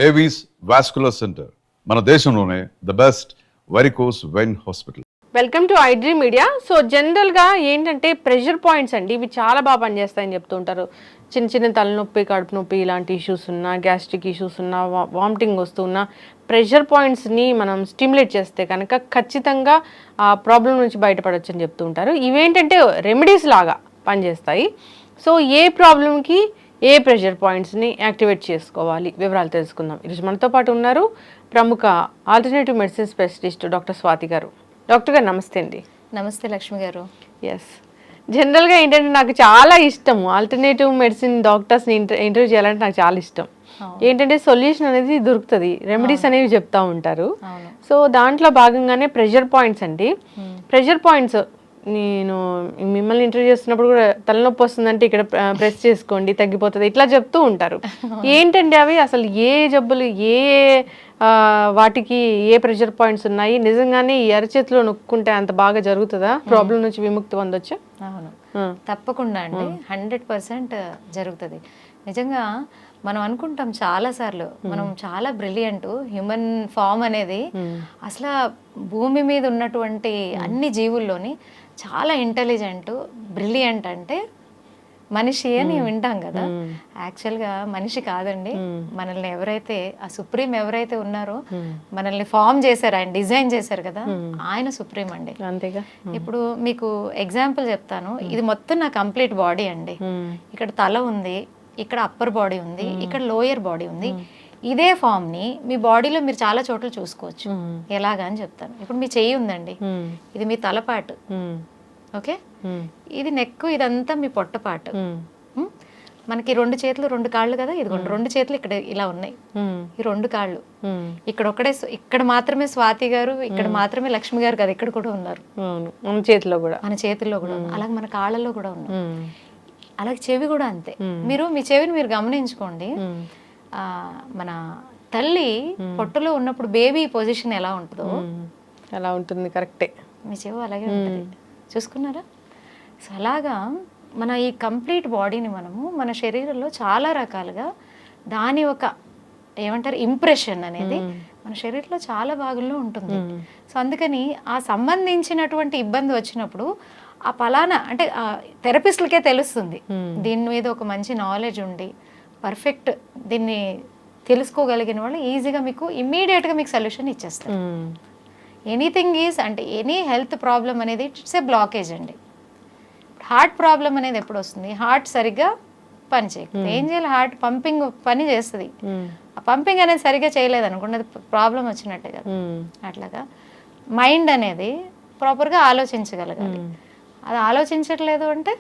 Avis vascular centre మన దేశంలోనే the best varicose vein hospital. Welcome to iDream media. So జనరల్గా ఏంటంటే pressure points అండి, ఇవి చాలా బాగా పనిచేస్తాయని చెప్తూ ఉంటారు. చిన్న చిన్న తలనొప్పి, కడుపు నొప్పి ఇలాంటి ఇష్యూస్ ఉన్నా, గ్యాస్ట్రిక్ ఇష్యూస్ ఉన్నా, వామిటింగ్ వస్తున్నా ప్రెషర్ పాయింట్స్ని మనం స్టిమ్యులేట్ చేస్తే కనుక ఖచ్చితంగా ఆ ప్రాబ్లం నుంచి బయటపడవచ్చు అని చెప్తూ ఉంటారు. ఇవేంటంటే రెమెడీస్ లాగా పనిచేస్తాయి. సో ఏ ప్రాబ్లంకి ఏ ప్రెషర్ పాయింట్స్ని యాక్టివేట్ చేసుకోవాలి, వివరాలు తెలుసుకుందాం. ఈరోజు మనతో పాటు ఉన్నారు ప్రముఖ alternative medicine specialist doctor Swathi గారు. డాక్టర్ గారు నమస్తే అండి. నమస్తే లక్ష్మి గారు. ఎస్, జనరల్గా ఏంటంటే నాకు చాలా ఇష్టం ఆల్టర్నేటివ్ మెడిసిన్ డాక్టర్స్ని ఇంటర్వ్యూ చేయాలంటే నాకు చాలా ఇష్టం. ఏంటంటే సొల్యూషన్ అనేది దొరుకుతుంది, రెమెడీస్ అనేవి చెప్తా ఉంటారు. సో దాంట్లో భాగంగానే ప్రెషర్ పాయింట్స్ అండి. ప్రెషర్ పాయింట్స్ నేను మిమ్మల్ని ఇంటర్వ్యూ చేస్తున్నప్పుడు కూడా తలనొప్పి వస్తుందంటే ఇక్కడ ప్రెస్ చేసుకోండి తగ్గిపోతుంది ఇట్లా చెప్తూ ఉంటారు. ఏంటండి అవి, అసలు ఏ జబ్బులు ఏ వాటికి ఏ ప్రెషర్ పాయింట్స్ ఉన్నాయి? నిజంగానే ఈ అరచేతిలో నొక్కుంటే అంత బాగా జరుగుతుందా? ప్రాబ్లం నుంచి విముక్తి పొందొచ్చా? అవును, తప్పకుండా అండి. 100% జరుగుతుంది. నిజంగా మనం అనుకుంటాం చాలాసార్లు మనం చాలా బ్రిలియంట్, హ్యూమన్ ఫామ్ అనేది అసలు భూమి మీద ఉన్నటువంటి అన్ని జీవుల్లోని చాలా ఇంటెలిజెంట్, బ్రిలియంట్ అంటే మనిషి అని వింటాం కదా. యాక్చువల్గా మనిషి కాదండి. మనల్ని ఎవరైతే ఆ సుప్రీం ఎవరైతే ఉన్నారో, మనల్ని ఫామ్ చేశారు, ఆయన డిజైన్ చేశారు కదా, ఆయన సుప్రీం అండి. అంతేగా. ఇప్పుడు మీకు ఎగ్జాంపుల్ చెప్తాను. ఇది మొత్తం నా కంప్లీట్ బాడీ అండి. ఇక్కడ తల ఉంది, ఇక్కడ అప్పర్ బాడీ ఉంది, ఇక్కడ లోయర్ బాడీ ఉంది. ఇదే ఫామ్ ని మీ బాడీలో మీరు చాలా చోట్ల చూసుకోవచ్చు. ఎలాగా అని చెప్తాను. ఇప్పుడు మీ చెయ్యి ఉందండి, ఇది మీ తలపాటు, ఓకే, ఇది నెక్, ఇదంతా మీ పొట్టపాటు. మనకి 2 చేతులు 2 కాళ్ళు కదా, ఇది 2 చేతులు ఇక్కడ ఇలా ఉన్నాయి, ఈ 2 కాళ్ళు. ఇక్కడ మాత్రమే స్వాతి గారు, ఇక్కడ మాత్రమే లక్ష్మి గారు కదా, ఇక్కడ కూడా ఉన్నారు. మన చేతిలో కూడా అలాగే మన కాళ్ళలో కూడా ఉన్నారు. అలాగే చెవి కూడా అంతే. మీరు మీ చెవిని మీరు గమనించుకోండి. మన తల్లి పొట్టలో ఉన్నప్పుడు బేబీ పొజిషన్ ఎలా ఉంటుందో అలా ఉంటుంది. కరెక్టే, మీ చెవి అలాగే ఉంటుంది. చూసుకున్నారా? సో అలాగా మన ఈ కంప్లీట్ బాడీని మనము మన శరీరంలో చాలా రకాలుగా దాని ఒక ఏమంటారు ఇంప్రెషన్ అనేది మన శరీరంలో చాలా భాగంలో ఉంటుంది. సో అందుకని ఆ సంబంధించినటువంటి ఇబ్బంది వచ్చినప్పుడు ఆ పలానా అంటే థెరపిస్టులకే తెలుస్తుంది. దీని మీద ఒక మంచి నాలెడ్జ్ ఉండి పర్ఫెక్ట్ దీన్ని తెలుసుకోగలిగిన వాళ్ళు ఈజీగా మీకు ఇమ్మీడియట్గా మీకు సొల్యూషన్ ఇచ్చేస్తారు. ఎనీథింగ్ ఈజ్ అంటే ఎనీ హెల్త్ ప్రాబ్లం అనేది ఇట్స్ ఏ బ్లాకేజ్ అండి. హార్ట్ ప్రాబ్లం అనేది ఎప్పుడు వస్తుంది? హార్ట్ సరిగ్గా పని చేయదు. ఏం చేయాలి? హార్ట్ పంపింగ్ పని చేస్తుంది. ఆ పంపింగ్ అనేది సరిగ్గా చేయలేదు అనుకోండి, అది ప్రాబ్లం వచ్చినట్టే కదా. అట్లాగా మైండ్ అనేది ప్రాపర్గా ఆలోచించగలగాలి. అది ఆలోచించట్లేదు అంటే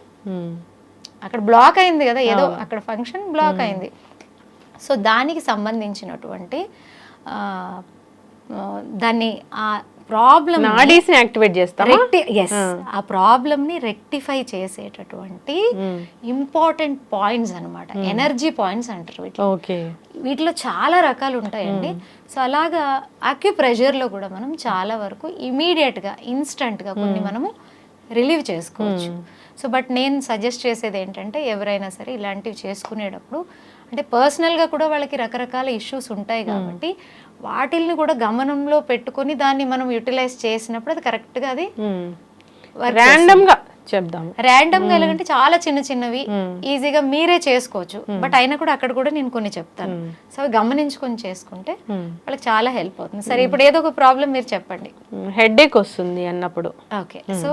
అక్కడ బ్లాక్ అయింది కదా, ఏదో అక్కడ ఫంక్షన్ బ్లాక్ అయింది. సో దానికి సంబంధించినటువంటి దాన్ని ఆ ప్రాబ్లమ్ యాక్టివేట్ చేస్తాం. ఆ ప్రాబ్లమ్ ని రెక్టిఫై చేసేటటువంటి ఇంపార్టెంట్ పాయింట్స్ అన్నమాట, ఎనర్జీ పాయింట్స్ అంటారు వీటిలో చాలా రకాలు ఉంటాయండి. సో అలాగా అక్యుప్రెషర్ లో కూడా మనం చాలా వరకు ఇమీడియట్ గా ఇన్స్టంట్ గా కొన్ని మనము రిలీవ్ చేసుకోవచ్చు. సో బట్ నేను సజెస్ట్ చేసేది ఏంటంటే ఎవరైనా సరే ఇలాంటివి చేసుకునేటప్పుడు అంటే పర్సనల్గా కూడా వాళ్ళకి రకరకాల ఇష్యూస్ ఉంటాయి కాబట్టి వాటిల్ని కూడా గమనంలో పెట్టుకొని దాన్ని మనం యూటిలైజ్ చేసినప్పుడు అది కరెక్ట్గా అది ర్యాండమ్గా చెప్దాం. ర్యాండమ్గా ఎలాగంటే చాలా చిన్న చిన్నవి ఈజీగా మీరే చేసుకోవచ్చు. బట్ అయినా కూడా అక్కడ కూడా నేను కొన్ని చెప్తాను. సో అవి గమనించుకొని చేసుకుంటే వాళ్ళకి చాలా హెల్ప్ అవుతుంది. సరే, ఇప్పుడు ఏదో ఒక ప్రాబ్లం మీరు చెప్పండి. హెడేక్ వస్తుంది అన్నప్పుడు. ఓకే, సో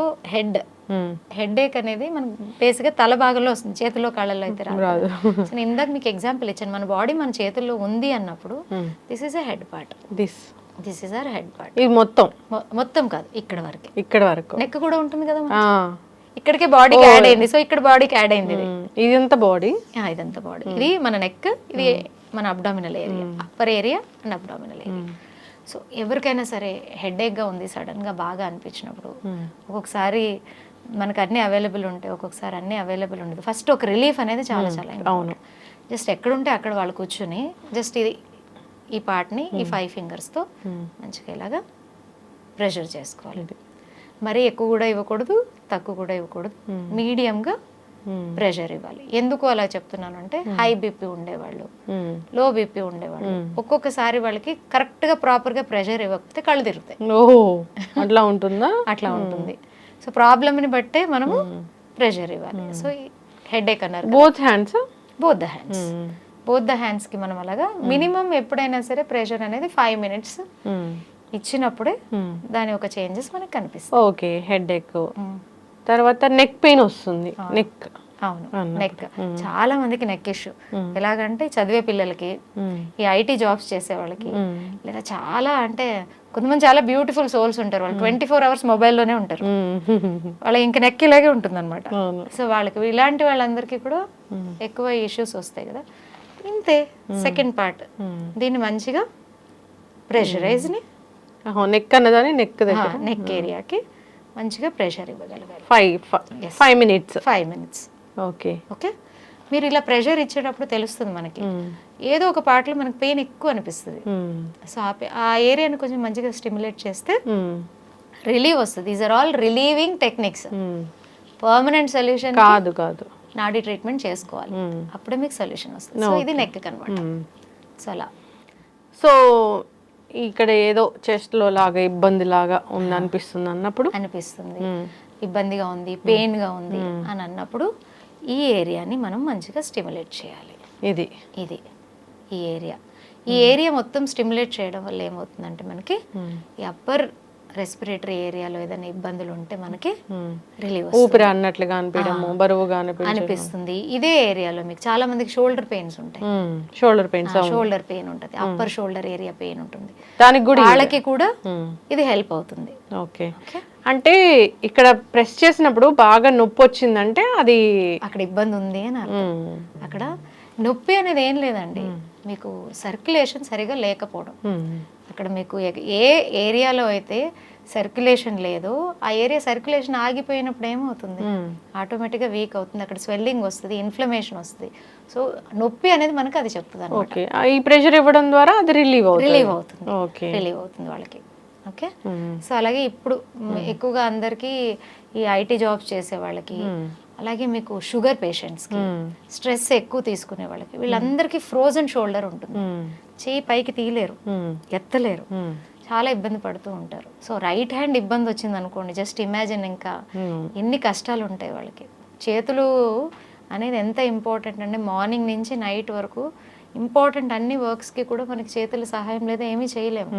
హెడేక్ అనేది మనకు బేసిక్గా తల భాగంలో వస్తుంది, చేతుల్లో కాళ్ళల్లో అయితే రాదు. సో నేను ఇందాక మీకు ఎగ్జాంపుల్ ఇచ్చాను. మన బాడీ మన చేతుల్లో ఉంది అన్నప్పుడు this is a head part, this is our head part. ఇది మొత్తం కాదు, ఇక్కడ వరకు నెక్ కూడా ఉంటుంది కదా, ఇక్కడికే బాడీకి యాడ్ అయింది. సో ఇక్కడ బాడీకి యాడ్ అయింది. ఇదంతా బాడీ, ఇదంతా బాడీ. ఇది మన నెక్, ఇది మన abdominal area, upper area and abdominal area. So ఎవరికైనా సరే హెడేక్గా ఉంది సడన్గా బాగా అనిపించినప్పుడు, ఒక్కొక్కసారి మనకు అన్ని అవైలబుల్ ఉంటాయి, ఒక్కొక్కసారి అన్ని అవైలబుల్ ఉండదు. ఫస్ట్ ఒక రిలీఫ్ అనేది చాలా అవును. జస్ట్ ఎక్కడుంటే అక్కడ వాళ్ళు కూర్చొని జస్ట్ ఇది ఈ పార్ట్ని ఈ 5 ఫింగర్స్తో మంచిగా ఇలాగా ప్రెషర్ చేసుకోవాలి. మరీ ఎక్కువ కూడా ఇవ్వకూడదు, తక్కువ కూడా ఇవ్వకూడదు, మీడియంగా ప్రెషర్ ఇవ్వాలి. ఎందుకు అలా చెప్తున్నాను అంటే హై బీపీ ఉండేవాళ్ళు, లో బీపీ ఉండేవాళ్ళు ఒక్కొక్కసారి వాళ్ళకి కరెక్ట్గా ప్రాపర్గా ప్రెషర్ ఇవ్వకపోతే కళ్ళు తిరుగుతాయి. ఓహో, అట్లా ఉంటుందా? అట్లా ఉంటుంది. సో ప్రాబ్లమ్ని బట్టే మనము ప్రెషర్ ఇవ్వాలి. సో హెడేక్ అన్నారు, both hands, both the hands, both the హ్యాండ్స్కి మనం అలాగా మినిమం ఎప్పుడైనా సరే ప్రెషర్ అనేది 5 minutes ఇచ్చినప్పుడే దాని ఒక చేంజెస్ మనకు కనిపిస్తాయి. ఓకే, హెడ్ ఎక్. తర్వాత నెక్ పెయిన్ వస్తుంది. నెక్, అవును, నెక్ చాలా మందికి నెక్ ఇష్యూ. ఎలాగంటే చదివే పిల్లలకి, ఈ ఐటీ జాబ్స్ చేసే వాళ్ళకి, లేదా చాలా అంటే కొంతమంది చాలా బ్యూటిఫుల్ సోల్స్ ఉంటారు, వాళ్ళు 24 hours మొబైల్లోనే ఉంటారు, వాళ్ళ ఇంక నెక్ ఇలాగే ఉంటుంది అనమాట. సో వాళ్ళకి ఇలాంటి వాళ్ళందరికీ కూడా ఎక్కువ ఇష్యూస్ వస్తాయి కదా. ఇంతే సెకండ్ పార్ట్, దీన్ని మంచిగా ప్రెషరైజ్ని నెక్ అన్నదాన్ని నెక్ దగ్గర, నెక్ ఏరియాకి మంచిగా ప్రెషర్ ఇవ్వగలగాలి. 5 minutes. 5 minutes. ఓకే ఓకే, మీరు ఇలా ప్రెషర్ ఇచ్చేటప్పుడు తెలుస్తుంది మనకి ఏదో ఒక పార్ట్లో మనకి పెయిన్ ఎక్కువ అనిపిస్తుంది. సో ఆ ఏరియాని కొంచెం మంచిగా స్టిమ్యులేట్ చేస్తే రిలీవ్ వస్తుంది. These are all relieving techniques. Permanent solution కాదు, కాదు, నాడీ ట్రీట్మెంట్ చేసుకోవాలి, అప్పుడే మీకు సొల్యూషన్ వస్తుంది. సో ఇది నెక్ అనమాట. సో అలా, సో ఇక్కడ ఏదో చెస్ట్ లో లాగా ఇబ్బంది లాగా ఉంది అనిపిస్తుంది అన్నప్పుడు, అనిపిస్తుంది ఇబ్బందిగా ఉంది, పెయిన్ గా ఉంది అని అన్నప్పుడు ఈ ఏరియాని మనం మంచిగా స్టిమ్యులేట్ చేయాలి. ఇది ఈ ఏరియా మొత్తం స్టిమ్యులేట్ చేయడం వల్ల ఏమవుతుందంటే మనకి ఈ అప్పర్ రెస్పిరేటరీ ఏరియాలో ఏదైనా ఇబ్బందులు ఉంటే మనకి రిలీవ్, ఊపిరి అన్నట్లుగా అనిపించడము, బరువుగా అనిపిస్తుంది. ఇదే ఏరియాలో మీకు చాలా మందికి షోల్డర్ పెయిన్స్ ఉంటాయి, షోల్డర్ పెయిన్స్, షోల్డర్ పెయిన్ ఉంటుంది, అప్పర్ షోల్డర్ ఏరియా పెయిన్ ఉంటుంది, దానికి కూడా వాళ్ళకి కూడా ఇది హెల్ప్ అవుతుంది. ఓకే, అంటే ఇక్కడ ప్రెస్ చేసినప్పుడు బాగా నొప్పి వచ్చిందంటే అది అక్కడ ఇబ్బంది ఉంది అని అర్థం. అక్కడ నొప్పి అనేది ఏం లేదండి, మీకు సర్క్యులేషన్ సరిగా లేకపోవడం. అక్కడ మీకు ఏ ఏరియాలో అయితే సర్క్యులేషన్ లేదో ఆ ఏరియా సర్క్యులేషన్ ఆగిపోయినప్పుడు ఏమవుతుంది, ఆటోమేటిక్గా వీక్ అవుతుంది, అక్కడ స్వెల్లింగ్ వస్తుంది, ఇన్ఫ్లమేషన్ వస్తుంది. సో నొప్పి అనేది మనకు అది చెప్తుంది అన్నమాట. ఈ ప్రెషర్ ఇవ్వడం ద్వారా అది రిలీవ్ అవుతుంది వాళ్ళకి. ఓకే, సో అలాగే ఇప్పుడు ఎక్కువగా అందరికీ ఈ ఐటీ జాబ్స్ చేసే వాళ్ళకి, అలాగే మీకు షుగర్ పేషెంట్స్కి, స్ట్రెస్ ఎక్కువ తీసుకునే వాళ్ళకి, వీళ్ళందరికీ ఫ్రోజన్ షోల్డర్ ఉంటుంది, చేయి పైకి తీయలేరు, ఎత్తలేరు, చాలా ఇబ్బంది పడుతూ ఉంటారు. సో రైట్ హ్యాండ్ ఇబ్బంది వచ్చింది అనుకోండి, జస్ట్ ఇమాజిన్ ఇంకా ఎన్ని కష్టాలు ఉంటాయి వాళ్ళకి. చేతులు అనేది ఎంత ఇంపార్టెంట్ అంటే మార్నింగ్ నుంచి నైట్ వరకు ఇంపార్టెంట్, అన్ని వర్క్స్కి కూడా మనకి చేతుల సహాయం లేదా ఏమీ చేయలేము.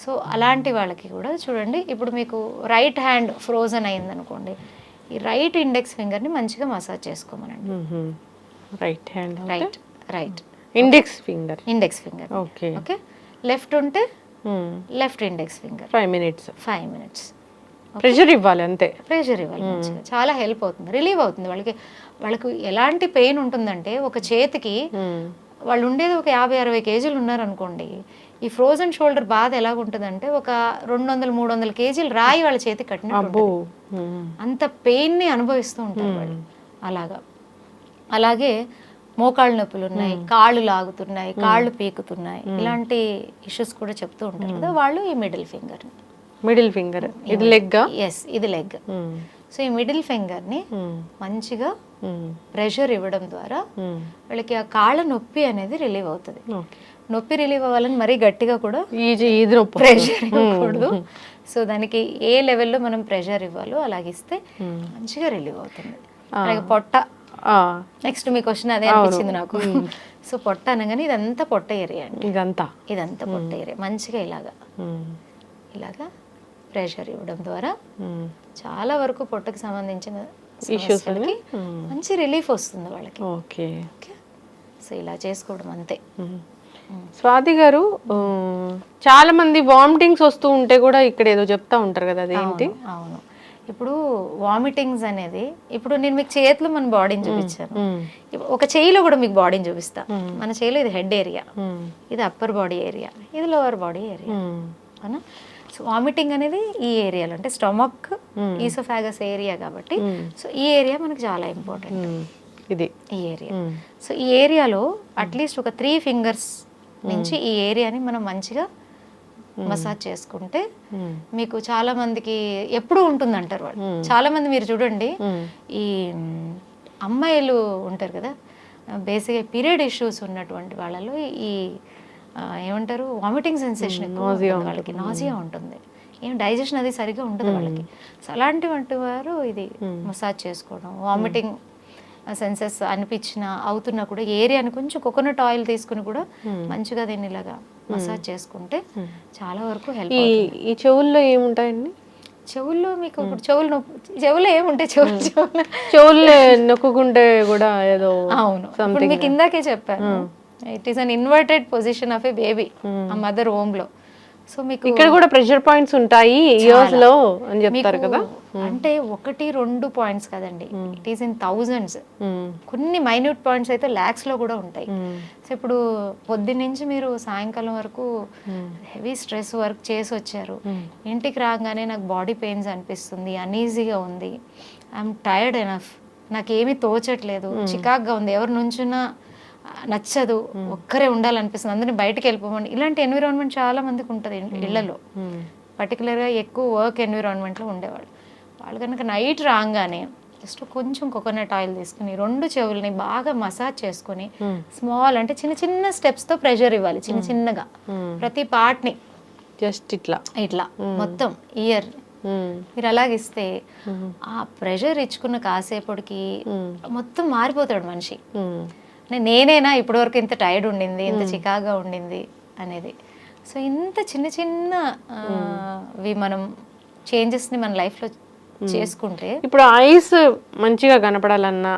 సో అలాంటి వాళ్ళకి కూడా చూడండి, ఇప్పుడు మీకు రైట్ హ్యాండ్ ఫ్రోజన్ అయింది అనుకోండి, ఈ రైట్ ఇండెక్స్ ఫింగర్ని మంచిగా మసాజ్ చేసుకోమనండి. Right hand, right index finger, okay, left ఉంటే left index finger 5 minutes pressure ఇవ్వాలి, అంతే ప్రెషర్ ఇవ్వాలి మంచిగా. చాలా హెల్ప్ అవుతుంది, రిలీవ్ అవుతుంది వాళ్ళకి ఎలాంటి పెయిన్ ఉంటుందంటే, ఒక చేతికి వాళ్ళు ఉండేది ఒక 50-60 kgs ఉన్నారనుకోండి, ఈ ఫ్రోజన్ షోల్డర్ బాధ ఎలాగుంటుందంటే ఒక 200-300 kgs రాయి వాళ్ళ చేతికి కట్టినట్టు, అంత పెయిన్ని అనుభవిస్తూ ఉంటారు వాళ్ళు. అలాగే మోకాళ్ళ నొప్పులు ఉన్నాయి, కాళ్ళు లాగుతున్నాయి, కాళ్ళు పీకుతున్నాయి, ఇలాంటి ఇష్యూస్ కూడా చెప్తూ ఉంటారు కదా వాళ్ళు. ఈ మిడిల్ ఫింగర్ ఇది లెగ్, ఇది లెగ్. సో ఈ మిడిల్ ఫింగర్ని మంచిగా ప్రెషర్ ఇవ్వడం ద్వారా వాళ్ళకి ఆ కాళ్ళ నొప్పి అనేది రిలీవ్ అవుతుంది. నొప్పి రిలీవ్ అవ్వాలని మరీ గట్టిగా కూడా ప్రెషర్ ఇవ్వకూడదు. సో దానికి ఏ లెవెల్లో మనం ప్రెషర్ ఇవ్వాలో అలాగిస్తే మంచిగా రిలీవ్ అవుతుంది. అలాగే పొట్ట, నెక్స్ట్ మీ క్వశ్చన్ అదే అనిపించింది నాకు. సో పొట్ట అనగానే ఇదంతా పొట్ట ఏరియా అండి, ఇదంతా పొట్ట ఏరియా. మంచిగా ఇలాగా ప్రెషర్ ఇవ్వడం ద్వారా చాలా వరకు పొట్టకి సంబంధించిన ఇష్యూస్ మంచి రిలీఫ్ వస్తుంది వాళ్ళకి. ఓకే, సో ఇలా చేసుకోవడం అంతే. స్వాతి గారు, చాలా మంది వామిటింగ్స్ వస్తూ ఉంటే కూడా ఇక్కడ ఏదో చెప్తా ఉంటారు కదా, అదేంటి? అవును, ఇప్పుడు వామిటింగ్స్ అనేది, ఇప్పుడు నేను మీకు చేతిలో మన బాడీని చూపించాను, ఒక చేయిలో కూడా మీకు బాడీని చూపిస్తా. మన చేయిలో ఇది హెడ్ ఏరియా, ఇది అప్పర్ బాడీ ఏరియా, ఇది లోవర్ బాడీ ఏరియా, అవునా? సో వామిటింగ్ అనేది ఈ ఏరియాలో, అంటే స్టమక్, ఈసోఫాగస్ ఏరియా కాబట్టి, సో ఈ ఏరియా మనకు చాలా ఇంపార్టెంట్, ఈ ఏరియా. సో ఈ ఏరియాలో అట్లీస్ట్ ఒక 3 fingers నుంచి ఈ ఏరియాని మనం మంచిగా మసాజ్ చేసుకుంటే మీకు చాలా మందికి ఎప్పుడు ఉంటుంది అంటారు వాళ్ళు. చాలా మంది మీరు చూడండి, ఈ అమ్మాయిలు ఉంటారు కదా, బేసిక్గా పీరియడ్ ఇష్యూస్ ఉన్నటువంటి వాళ్ళలో ఈ ఏమంటారు వామిటింగ్ సెన్సేషన్ ఎక్కువ ఉంటుంది వాళ్ళకి, నాజియా ఉంటుంది, ఏం డైజెషన్ అది సరిగ్గా ఉండదు వాళ్ళకి. సో అలాంటి వారు ఇది మసాజ్ చేసుకోవడం, వామిటింగ్ సెన్సెస్ అనిపించిన అవుతున్నా కూడా ఏరియాని కొంచెం కోకోనట్ ఆయిల్ తీసుకుని కూడా మంచిగా దీన్ని ఇలాగా మసాజ్ చేసుకుంటే చాలా వరకు హెల్ప్. ఈ చెవుల్లో ఏముంటాయండి? చెవుల్లో మీకు ఇప్పుడు చెవుల్లో ఏముంటాయి? చెవుల్లో నొక్కుంటే కూడా ఏదో. అవును, ఇప్పుడు మీకు ఇందాకే చెప్పాను, it is an inverted position of A baby ఆ మదర్ హోమ్ లో. సో మీకు ఇక్కడ కూడా ప్రెషర్ పాయింట్స్ ఉంటాయి ఇయర్స్ లో అని చెప్తారు కదా. అంటే 1-2 పాయింట్స్ కదండి, ఇట్ ఈస్ ఇన్ థౌజండ్స్. కొన్ని మైన్యూట్ పాయింట్స్ అయితే లాక్స్ లో కూడా ఉంటాయి. సో ఇప్పుడు పొద్దున్నుంచి మీరు సాయంకాలం వరకు హెవీ స్ట్రెస్ వర్క్ చేసి వచ్చారు, ఇంటికి రాగానే నాకు బాడీ పెయిన్స్ అనిపిస్తుంది, అన్ఈజీగా ఉంది, ఐఎమ్ టైర్డ్ ఎనఫ్, నాకేమీ తోచట్లేదు, చికాగ్గా ఉంది, ఎవరి నుంచున్నా నచ్చదు, ఒక్కరే ఉండాలనిపిస్తుంది, అందరినీ బయటకు వెళ్ళిపోమండి. ఇలాంటి ఎన్విరాన్మెంట్ చాలా మందికి ఉంటుంది ఇళ్లలో, పర్టికులర్గా ఎక్కువ వర్క్ ఎన్విరాన్మెంట్లో ఉండేవాళ్ళు. వాళ్ళు కనుక నైట్ రాగానే జస్ట్ కొంచెం కోకోనట్ ఆయిల్ తీసుకుని 2 చెవుల్ని బాగా మసాజ్ చేసుకుని స్మాల్ అంటే చిన్న చిన్న స్టెప్స్తో ప్రెషర్ ఇవ్వాలి, చిన్న చిన్నగా ప్రతి పార్ట్ని జస్ట్ ఇట్లా మొత్తం ఇయర్ మీరు అలాగిస్తే ఆ ప్రెషర్ ఇచ్చుకున్న కాసేపటికి మొత్తం మారిపోతాడు మనిషి. నేనేనా ఇప్పటివరకు ఇంత టైర్డ్ ఉండింది, ఇంత చికాగా ఉండింది అనేది. సో ఇంత చిన్న చిన్నవి మనం చేంజెస్ని మన లైఫ్లో చేసుకుంటే, ఇప్పుడు ఐస్ మంచిగా కనపడాలన్నా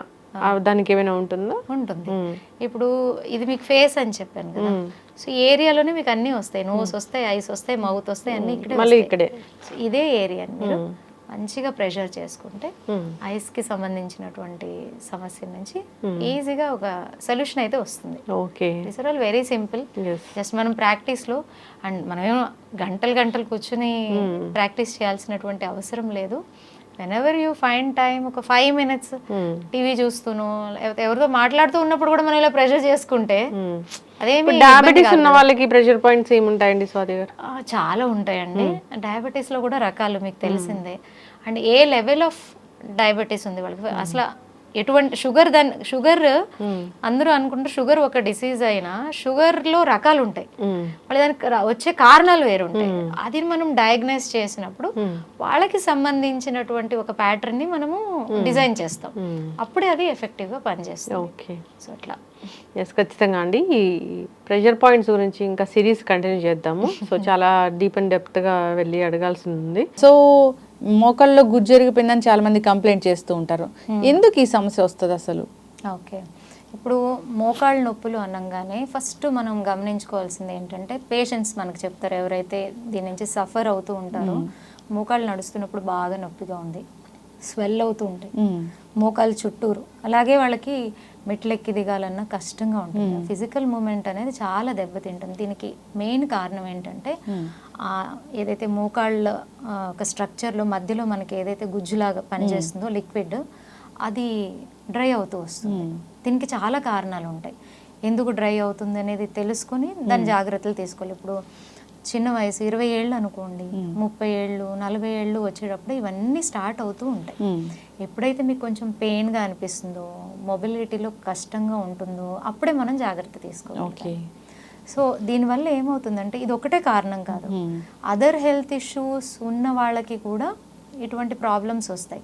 దానికి ఏమైనా ఉంటుందా? ఉంటుంది. ఇప్పుడు ఇది మీకు ఫేస్ అని చెప్పాను కదా, సో ఏరియాలోనే మీకు అన్నీ వస్తాయి, నోస్ వస్తాయి, ఐస్ వస్తాయి, మౌత్ వస్తాయి, అన్ని ఇక్కడే. సో ఇదే ఏరియాని మీరు మంచిగా ప్రెషర్ చేసుకుంటే ఐస్ కి సంబంధించినటువంటి సమస్య నుంచి ఈజీగా ఒక సొల్యూషన్ అయితే వస్తుంది. Okay, this are all very simple. Just మనం ప్రాక్టీస్ లో, అండ్ మనమేమో గంటలు కూర్చుని ప్రాక్టీస్ చేయాల్సినటువంటి అవసరం లేదు. వెనెవర్ యూ ఫైండ్ టైం, ఒక 5 minutes టీవీ చూస్తూనో ఎవరితో మాట్లాడుతూ ఉన్నప్పుడు కూడా మనం ఇలా ప్రెషర్ చేసుకుంటే అదేమి. డయాబెటీస్ ఉన్న వాళ్ళకి ప్రెషర్ పాయింట్స్ ఏముంటాయండి స్వాతి గారు? చాలా ఉంటాయండి. డయాబెటీస్ లో కూడా రకాలు మీకు తెలిసిందే. And A level of diabetes ఉంది వాళ్ళకి, అసలు ఎటువంటి షుగర్ అందరూ అనుకుంటారు షుగర్ ఒక డిసీజ్ అయినా షుగర్ లో రకాలు ఉంటాయి, వాళ్ళు దానికి వచ్చే కారణాలు వేరు ఉంటాయి. అది మనం డయాగ్నైజ్ చేసినప్పుడు వాళ్ళకి సంబంధించినటువంటి ఒక ప్యాటర్న్ ని మనము డిజైన్ చేస్తాం, అప్పుడే అది ఎఫెక్టివ్ గా పనిచేస్తుంది. ఓకే, సో అట్లా. ఎస్, ఖచ్చితంగా అండి. ఈ ప్రెషర్ పాయింట్స్ గురించి ఇంకా సిరీస్ కంటిన్యూ చేద్దాము. సో చాలా డీప్ అండ్ డెప్త్ గా వెళ్ళి అడగాల్సి ఉంది. సో మోకాళ్ళలో గుజ్జు జరిగిపోయిందని చాలా మంది కంప్లైంట్ చేస్తూ ఉంటారు. ఎందుకు ఈ సమస్య వస్తుంది అసలు? ఓకే, ఇప్పుడు మోకాళ్ళ నొప్పులు అనగానే ఫస్ట్ మనం గమనించుకోవాల్సింది ఏంటంటే, పేషెంట్స్ మనకు చెప్తారు ఎవరైతే దీని నుంచి సఫర్ అవుతూ ఉంటారో, మోకాళ్ళు నడుస్తున్నప్పుడు బాగా నొప్పిగా ఉంది, స్వెల్ అవుతూ ఉంటాయి మోకాలు చుట్టూరు, అలాగే వాళ్ళకి మెట్లెక్కి దిగాలన్నా కష్టంగా ఉంటుంది, ఫిజికల్ మూమెంట్ అనేది చాలా దెబ్బతింటుంది. దీనికి మెయిన్ కారణం ఏంటంటే, ఏదైతే మోకాళ్ళ ఒక స్ట్రక్చర్లో మధ్యలో మనకి ఏదైతే గుజ్జులాగా పనిచేస్తుందో లిక్విడ్, అది డ్రై అవుతూ వస్తుంది. దీనికి చాలా కారణాలు ఉంటాయి. ఎందుకు డ్రై అవుతుంది అనేది తెలుసుకుని దాని జాగ్రత్తలు తీసుకోవాలి. ఇప్పుడు చిన్న వయసు 20 ఏళ్ళు అనుకోండి, 30 ఏళ్ళు 40 ఏళ్ళు వచ్చేటప్పుడు ఇవన్నీ స్టార్ట్ అవుతూ ఉంటాయి. ఎప్పుడైతే మీకు కొంచెం పెయిన్గా అనిపిస్తుందో, మొబిలిటీలో కష్టంగా ఉంటుందో, అప్పుడే మనం జాగ్రత్త తీసుకోవాలి. సో దీనివల్ల ఏమవుతుందంటే, ఇది ఒకటే కారణం కాదు, అదర్ హెల్త్ ఇష్యూస్ ఉన్న వాళ్ళకి కూడా ఇటువంటి ప్రాబ్లమ్స్ వస్తాయి.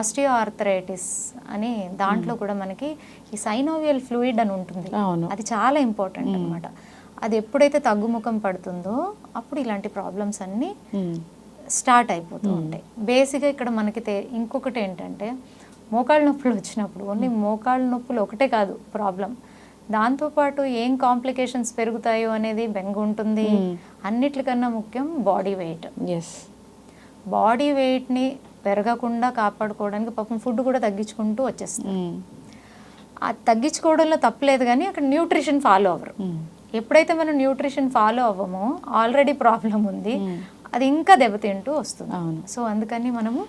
ఆస్టియో ఆర్థరైటిస్ అని దాంట్లో కూడా మనకి ఈ సైనోవియల్ ఫ్లూయిడ్ అని ఉంటుంది, అది చాలా ఇంపార్టెంట్ అనమాట. అది ఎప్పుడైతే తగ్గుముఖం పడుతుందో అప్పుడు ఇలాంటి ప్రాబ్లమ్స్ అన్నీ స్టార్ట్ అయిపోతూ ఉంటాయి. బేసిక్గా ఇక్కడ మనకి ఇంకొకటి ఏంటంటే, మోకాళ్ళ నొప్పులు వచ్చినప్పుడు ఓన్లీ మోకాళ్ళ నొప్పులు ఒకటే కాదు ప్రాబ్లం, దాంతోపాటు ఏం కాంప్లికేషన్స్ పెరుగుతాయో అనేది బెంగ ఉంటుంది. అన్నిటికన్నా ముఖ్యం బాడీ వెయిట్. బాడీ వెయిట్ని పెరగకుండా కాపాడుకోవడానికి పాపం ఫుడ్ కూడా తగ్గించుకుంటూ వచ్చేస్తుంది. అది తగ్గించుకోవడంలో తప్పలేదు, కానీ అక్కడ న్యూట్రిషన్ ఫాలో అవ్వరు. ఎప్పుడైతే మనం న్యూట్రిషన్ ఫాలో అవ్వమో, ఆల్రెడీ ప్రాబ్లం ఉంది, అది ఇంకా దెబ్బతింటూ వస్తుంది. సో అందుకని మనము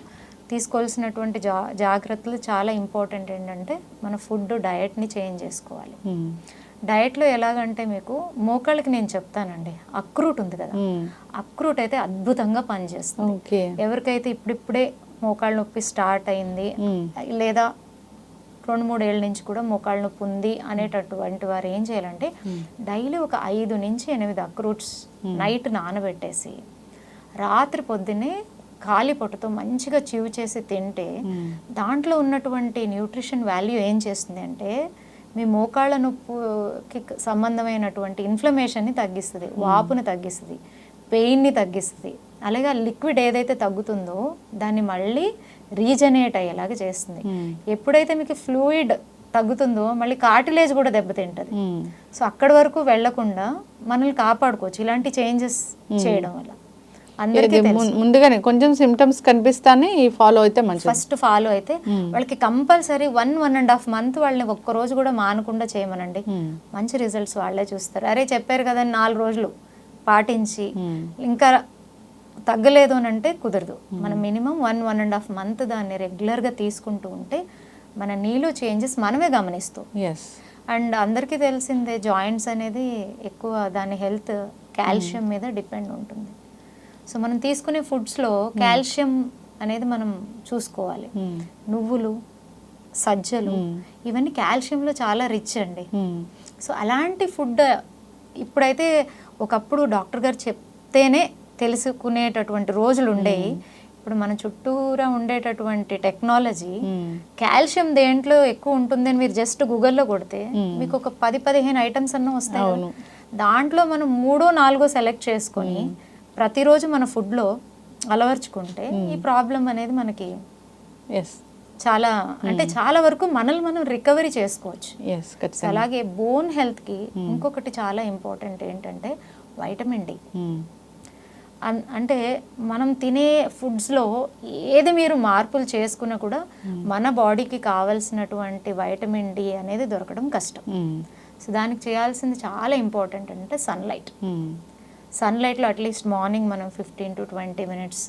తీసుకోవాల్సినటువంటి జాగ్రత్తలు చాలా ఇంపార్టెంట్. ఏంటంటే మన ఫుడ్ డయట్ని చేంజ్ చేసుకోవాలి. డయట్లో ఎలాగంటే, మీకు మోకాళ్ళకి నేను చెప్తానండి, అక్రూట్ ఉంది కదా, అక్రూట్ అయితే అద్భుతంగా పనిచేస్తుంది. ఎవరికైతే ఇప్పుడిప్పుడే మోకాళ్ళ నొప్పి స్టార్ట్ అయింది, లేదా 2-3 ఏళ్ళ నుంచి కూడా మోకాళ్ళ నొప్పి ఉంది అనేటటువంటి వారు ఏం చేయాలంటే డైలీ ఒక 5 నుంచి 8 అక్రూట్స్ నైట్ నానబెట్టేసి రాత్రి పొద్దున్నే ఖాళీ పొట్టతో మంచిగా చివ్ చేసి తింటే దాంట్లో ఉన్నటువంటి న్యూట్రిషన్ వాల్యూ ఏం చేస్తుంది అంటే మీ మోకాళ్ళ నొప్పికి సంబంధమైనటువంటి ఇన్ఫ్లమేషన్ని తగ్గిస్తుంది, వాపుని తగ్గిస్తుంది, పెయిన్ని తగ్గిస్తుంది. అలాగే లిక్విడ్ ఏదైతే తగ్గుతుందో దాన్ని మళ్ళీ రీజనేట్ అయ్యేలాగా చేస్తుంది. ఎప్పుడైతే మీకు ఫ్లూయిడ్ తగ్గుతుందో మళ్ళీ కార్టిలేజ్ కూడా దెబ్బతింటది. సో అక్కడి వరకు వెళ్లకుండా మనల్ని కాపాడుకోవచ్చు ఇలాంటి చేంజెస్ చేయడం వల్ల. ముందుగానే కొంచెం సిమ్టమ్స్ కనిపిస్తానే ఫాలో అయితే మంచిది. ఫస్ట్ ఫాలో అయితే వాళ్ళకి కంపల్సరీ 1.5 మంత్ వాళ్ళని ఒక్క రోజు కూడా మానకుండా చేయమనండి. మంచి రిజల్ట్స్ వాళ్ళే చూస్తారు. అరే చెప్పారు కదా 4 రోజులు పాటించి ఇంకా తగ్గలేదు అని అంటే కుదరదు. మనం మినిమం 1.5 మంత్ దాన్ని రెగ్యులర్గా తీసుకుంటూ ఉంటే మన నీలో చేంజెస్ మనమే గమనిస్తాం. అండ్ అందరికీ తెలిసిందే జాయింట్స్ అనేది ఎక్కువ దాని హెల్త్ కాల్షియం మీద డిపెండ్ ఉంటుంది. సో మనం తీసుకునే ఫుడ్స్లో కాల్షియం అనేది మనం చూసుకోవాలి. నువ్వులు, సజ్జలు ఇవన్నీ కాల్షియంలో చాలా రిచ్ అండి. సో అలాంటి ఫుడ్ ఇప్పుడైతే ఒకప్పుడు డాక్టర్ గారు చెప్తేనే తెలుసుకునేటటువంటి రోజులు ఉండేవి. ఇప్పుడు మన చుట్టూరా ఉండేటటువంటి టెక్నాలజీ కాల్షియం దేంట్లో ఎక్కువ ఉంటుందని మీరు జస్ట్ గూగుల్లో కొడితే మీకు ఒక 10-15 ఐటమ్స్ అన్న వస్తాయి. దాంట్లో మనం 3-4 సెలెక్ట్ చేసుకొని ప్రతిరోజు మన ఫుడ్లో అలవర్చుకుంటే ఈ ప్రాబ్లం అనేది మనకి చాలా అంటే చాలా వరకు మనల్ని మనం రికవరీ చేసుకోవచ్చు. అలాగే బోన్ హెల్త్కి ఇంకొకటి చాలా ఇంపార్టెంట్ ఏంటంటే వైటమిన్ డి. అంటే మనం తినే ఫుడ్స్లో ఏది మీరు మార్పులు చేసుకున్నా కూడా మన బాడీకి కావాల్సినటువంటి వైటమిన్ డి అనేది దొరకడం కష్టం. సో దానికి చేయాల్సింది చాలా ఇంపార్టెంట్ అంటే సన్లైట్. సన్లైట్లో అట్లీస్ట్ మార్నింగ్ మనం 15 to 20 minutes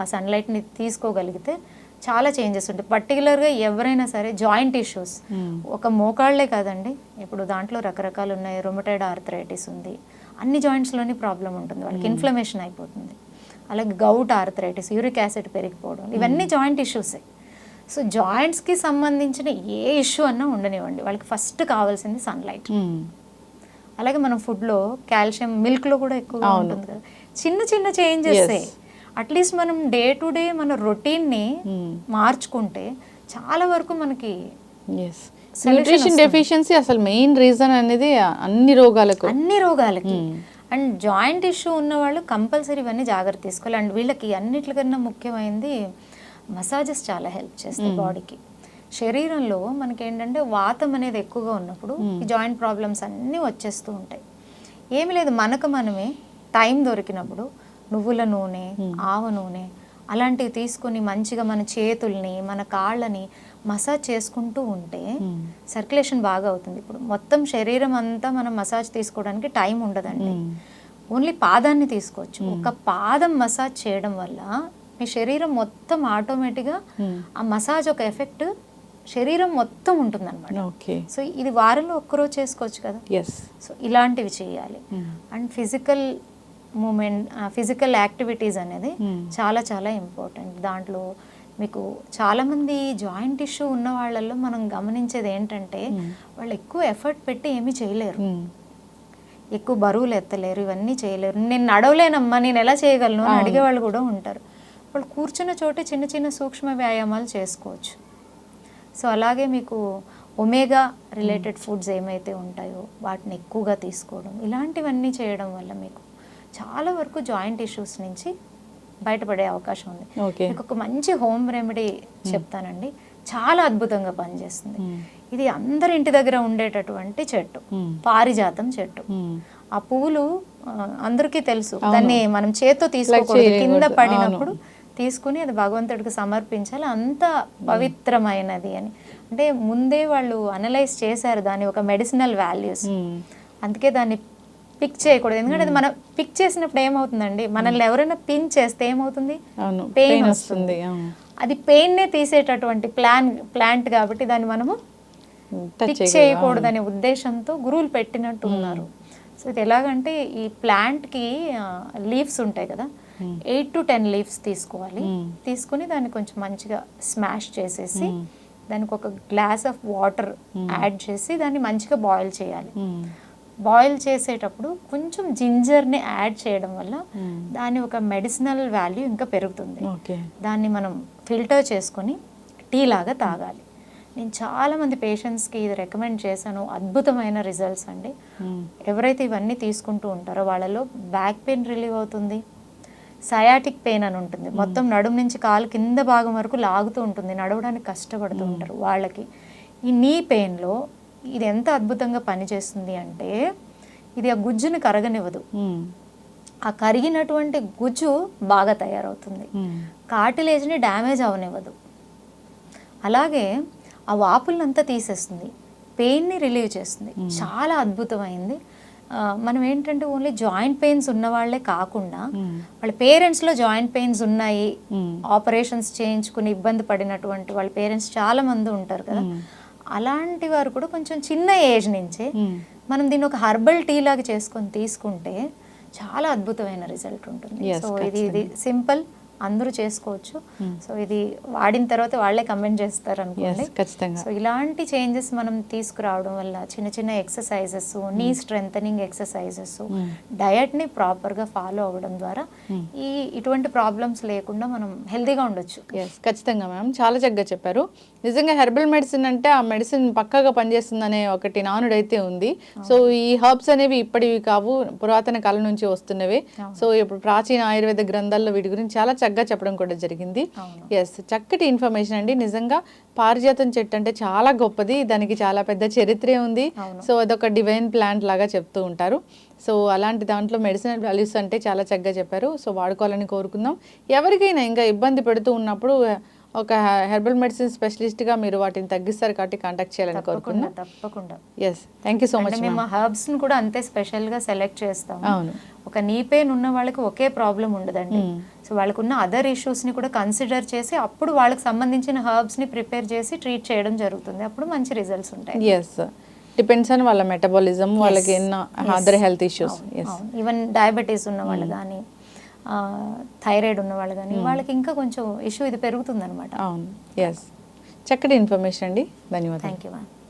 ఆ సన్లైట్ని తీసుకోగలిగితే చాలా చేంజెస్ ఉంటాయి. పర్టికులర్గా ఎవరైనా సరే జాయింట్ ఇష్యూస్, ఒక మోకాళ్ళే కాదండి, ఇప్పుడు దాంట్లో రకరకాలు ఉన్నాయి. రొమటైడ్ ఆర్థరైటిస్ ఉంది, అన్ని జాయింట్స్లోని ప్రాబ్లం ఉంటుంది, వాళ్ళకి ఇన్ఫ్లమేషన్ అయిపోతుంది. అలాగే గౌట్ ఆర్థరైటిస్, యూరిక్ యాసిడ్ పెరిగిపోవడం, ఇవన్నీ జాయింట్ ఇష్యూసే. సో జాయింట్స్కి సంబంధించిన ఏ ఇష్యూ అన్నా ఉండనివ్వండి, వాళ్ళకి ఫస్ట్ కావాల్సింది సన్లైట్. అలాగే మనం ఫుడ్లో కాల్షియం మిల్క్లో కూడా ఎక్కువగా ఉంటుంది కదా. చిన్న చిన్న చేంజెస్ అట్లీస్ట్ మనం డే టు డే మన రొటీన్ని మార్చుకుంటే చాలా వరకు మనకి న్యూట్రిషన్ డెఫిషియన్సీ అసలు మెయిన్ రీజన్ అనేది అన్ని రోగాలకి. అండ్ జాయింట్ ఇష్యూ ఉన్న వాళ్ళు కంపల్సరీ ఇవన్నీ జాగ్రత్త తీసుకోవాలి. అండ్ వీళ్ళకి అన్నిటికన్నా ముఖ్యమైనది మసాజెస్ చాలా హెల్ప్ చేస్తాయి బాడీకి. శరీరంలో మనకి ఏంటంటే వాతం అనేది ఎక్కువగా ఉన్నప్పుడు ఈ జాయింట్ ప్రాబ్లమ్స్ అన్నీ వచ్చేస్తూ ఉంటాయి. ఏమి లేదు, మనకు మనమే టైం దొరికినప్పుడు నువ్వుల నూనె, ఆవ నూనె అలాంటివి తీసుకుని మంచిగా మన చేతుల్ని, మన కాళ్ళని మసాజ్ చేసుకుంటూ ఉంటే సర్క్యులేషన్ బాగా అవుతుంది. ఇప్పుడు మొత్తం శరీరం అంతా మనం మసాజ్ తీసుకోవడానికి టైం ఉండదండి. ఓన్లీ పాదాన్ని తీసుకోవచ్చు. ఒక పాదం మసాజ్ చేయడం వల్ల మీ శరీరం మొత్తం ఆటోమేటిక్గా ఆ మసాజ్ ఒక ఎఫెక్ట్ శరీరం మొత్తం ఉంటుంది అనమాట. సో ఇది వారంలో ఒక్కరోజు చేసుకోవచ్చు కదా. సో ఇలాంటివి చేయాలి. And physical movement, physical activities అనేది చాలా చాలా ఇంపార్టెంట్. దాంట్లో మీకు చాలామంది జాయింట్ ఇష్యూ ఉన్న వాళ్ళల్లో మనం గమనించేది ఏంటంటే వాళ్ళు ఎక్కువ ఎఫర్ట్ పెట్టి ఏమీ చేయలేరు, ఎక్కువ బరువులు ఎత్తలేరు, ఇవన్నీ చేయలేరు. నేను నడవలేనమ్మా, నేను ఎలా చేయగలను అని అడిగే వాళ్ళు కూడా ఉంటారు. వాళ్ళు కూర్చున్న చోటే చిన్న చిన్న సూక్ష్మ వ్యాయామాలు చేసుకోవచ్చు. సో అలాగే మీకు ఒమేగా రిలేటెడ్ ఫుడ్స్ ఏమైతే ఉంటాయో వాటిని ఎక్కువగా తీసుకోవడం, ఇలాంటివన్నీ చేయడం వల్ల మీకు చాలా వరకు జాయింట్ ఇష్యూస్ నుంచి బయటపడే అవకాశం ఉంది. మీకు ఒక మంచి హోమ్ రెమెడీ చెప్తానండి, చాలా అద్భుతంగా పనిచేస్తుంది. ఇది అందరి ఇంటి దగ్గర ఉండేటటువంటి చెట్టు, పారిజాతం చెట్టు. ఆ పువ్వులు అందరికీ తెలుసు, దాన్ని మనం చేత్తో తీసుకోకూడదు, కింద పడినప్పుడు తీసుకుని అది భగవంతుడికి సమర్పించాలి, అంత పవిత్రమైనది అని. అంటే ముందే వాళ్ళు అనలైజ్ చేశారు దాని ఒక మెడిసినల్ వాల్యూస్. అందుకే దాన్ని పిక్ చేయకూడదు. ఎందుకంటే అది మనం పిక్ చేసినప్పుడు ఏమవుతుందండి, మనల్ని ఎవరైనా పిన్ చేస్తే ఏమవుతుంది, పెయిన్ వస్తుంది. అది పెయిన్నే తీసేటటువంటి ప్లాంట్ కాబట్టి దాన్ని మనము పిక్ చేయకూడదనే ఉద్దేశంతో గురువులు పెట్టినట్టు ఉన్నారు. సో ఇది ఎలాగంటే ఈ ప్లాంట్కి లీవ్స్ ఉంటాయి కదా, 8 to 10 లీవ్స్ తీసుకోవాలి. తీసుకుని దాన్ని కొంచెం మంచిగా స్మాష్ చేసేసి దానికి ఒక గ్లాస్ ఆఫ్ వాటర్ యాడ్ చేసి దాన్ని మంచిగా బాయిల్ చేయాలి. బాయిల్ చేసేటప్పుడు కొంచెం జింజర్ని యాడ్ చేయడం వల్ల దాని ఒక మెడిసినల్ వాల్యూ ఇంకా పెరుగుతుంది. దాన్ని మనం ఫిల్టర్ చేసుకొని టీ లాగా తాగాలి. నేను చాలామంది పేషెంట్స్కి ఇది రికమెండ్ చేశాను, అద్భుతమైన రిజల్ట్స్ అండి. ఎవరైతే ఇవన్నీ తీసుకుంటూ ఉంటారో వాళ్ళలో బ్యాక్ పెయిన్ రిలీవ్ అవుతుంది, సయాటిక్ పెయిన్ అని ఉంటుంది, మొత్తం నడుము నుంచి కాలు కింద భాగం వరకు లాగుతూ ఉంటుంది, నడవడానికి కష్టపడుతూ ఉంటారు వాళ్ళకి. ఈ నీ పెయిన్లో ఇది ఎంత అద్భుతంగా పనిచేస్తుంది అంటే ఇది ఆ గుజ్జుని కరగనివ్వదు, ఆ కరిగినటువంటి గుజ్జు బాగా తయారవుతుంది, కార్టిలేజ్ని డ్యామేజ్ అవనివ్వదు, అలాగే ఆ వాపులనంతా తీసేస్తుంది, పెయిన్ని రిలీవ్ చేస్తుంది. చాలా అద్భుతమైంది. మనం ఏంటంటే ఓన్లీ జాయింట్ పెయిన్స్ ఉన్న వాళ్ళే కాకుండా వాళ్ళ పేరెంట్స్లో జాయింట్ పెయిన్స్ ఉన్నాయి, ఆపరేషన్స్ చేయించుకుని ఇబ్బంది పడినటువంటి వాళ్ళ పేరెంట్స్ చాలా మంది ఉంటారు కదా, అలాంటి వారు కూడా కొంచెం చిన్న ఏజ్ నుంచే మనం దీన్ని ఒక హర్బల్ టీ లాగా చేసుకొని తీసుకుంటే చాలా అద్భుతమైన రిజల్ట్ ఉంటుంది. సో ఇది సింపుల్, అందరూ చేసుకోవచ్చు. సో ఇది వాడిన తర్వాత వాళ్ళే కమెంట్ చేస్తారు అనుకోండి. సో ఇలాంటి చేంజెస్ మనం తీసుకురావడం వల్ల చిన్న చిన్న ఎక్సర్సైజెస్, నీ స్ట్రెంథనింగ్ ఎక్సర్సైజెస్, డయట్ని ప్రాపర్గా ఫాలో అవ్వడం ద్వారా ఇటువంటి ప్రాబ్లమ్స్ లేకుండా మనం హెల్తీగా ఉండొచ్చు. ఖచ్చితంగా మ్యామ్, చాలా చక్కగా చెప్పారు. నిజంగా హెర్బల్ మెడిసిన్ అంటే ఆ మెడిసిన్ పక్కాగా పనిచేస్తుందనే ఒకటి నానుడైతే ఉంది. సో ఈ హర్బ్స్ అనేవి ఇప్పటివి కావు, పురాతన కాలం నుంచి వస్తున్నవే. సో ఇప్పుడు ప్రాచీన ఆయుర్వేద గ్రంథాల్లో వీటి గురించి చాలా చక్కగా చెప్పడం కూడా జరిగింది. ఎస్, చక్కటి ఇన్ఫర్మేషన్ అండి. నిజంగా పారిజాతం చెట్టు అంటే చాలా గొప్పది, దానికి చాలా పెద్ద చరిత్రే ఉంది. సో అదొక డివైన్ ప్లాంట్ లాగా చెప్తూ ఉంటారు. సో అలాంటి దాంట్లో మెడిసినల్ వాల్యూస్ అంటే చాలా చక్కగా చెప్పారు. సో వాడుకోవాలని కోరుకుందాం. ఎవరికైనా ఇంకా ఇబ్బంది పెడుతూ ఉన్నప్పుడు ఒక హెర్బల్ మెడిసిన్ స్పెషలిస్ట్గా మీరు వాటిని తగ్గిస్తారు కాబట్టి కాంటాక్ట్ చేయాలని కోరుకుంటున్నాం. తప్పకుండా. Yes, thank you so much. మేము హర్బ్స్ని కూడా అంతే స్పెషల్గా సెలెక్ట్ చేస్తాము. అవును, ఒక నీ పెయిన్ ఉన్న వాళ్ళకి ఒకే ప్రాబ్లం ఉండదండి. సో వాళ్ళకున్న అదర్ ఇష్యూస్ని కూడా కన్సిడర్ చేసి అప్పుడు వాళ్ళకి సంబంధించిన హర్బ్స్ని ప్రిపేర్ చేసి ట్రీట్ చేయడం జరుగుతుంది. అప్పుడు మంచి రిజల్ట్స్ ఉంటాయి. ఎస్, డిపెండ్స్ ఆన్ వాళ్ళ మెటబాలిజం, వాళ్ళకి ఎన్న other health issues. Even diabetes ఉన్న వాళ్ళు కానీ, థైరాయిడ్ ఉన్న వాళ్ళు కానీ, వాళ్ళకి ఇంకా కొంచెం ఇష్యూ ఇది పెరుగుతుంది అనమాట. అవును. ఎస్, చక్కటి ఇన్ఫర్మేషన్ అండి. ధన్యవాదాలు. Thank you ma'am.